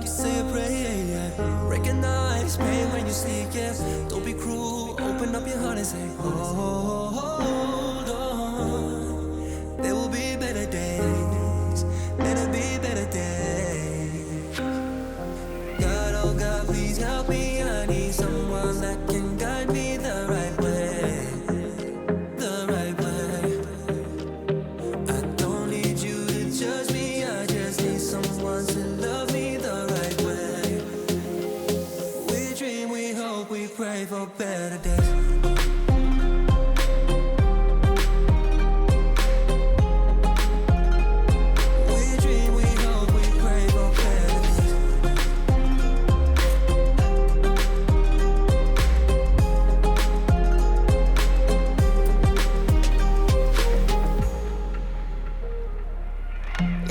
say a prayer. Recognize pain when you see it. Don't be cruel, open up your heart and say, hold on. There will be better days. There'll be better days. God, oh God, please help me. I need someone that can guide me the right way. The right way. I don't need you to judge me. I just need someone to love me the right way. We dream, we hope, we pray for better days.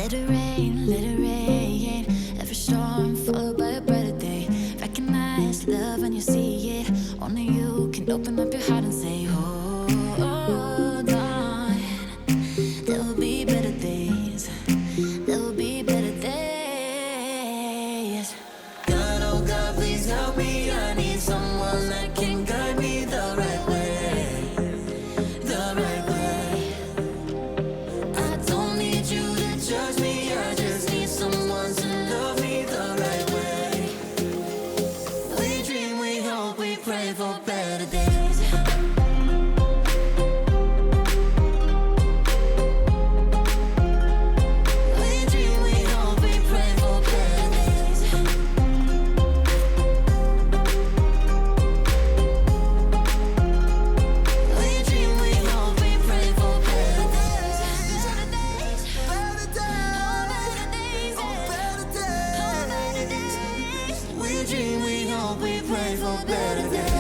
Let it rain, every storm followed by a brighter day. Recognize love when you see it. Only you can open up your heart and say, hold on. There will be better days. There will be better days. God, oh God, please help me. I need someone that can guide me the right way. The right way. I don't need you to judge me. I just need someone to love me the right way. We dream, we hope, we pray for better days. We dream, we hope, we pray for better days. We dream, we hope, we pray for better days. Better days, better days, oh better days. We dream, we hope, we pray for better days.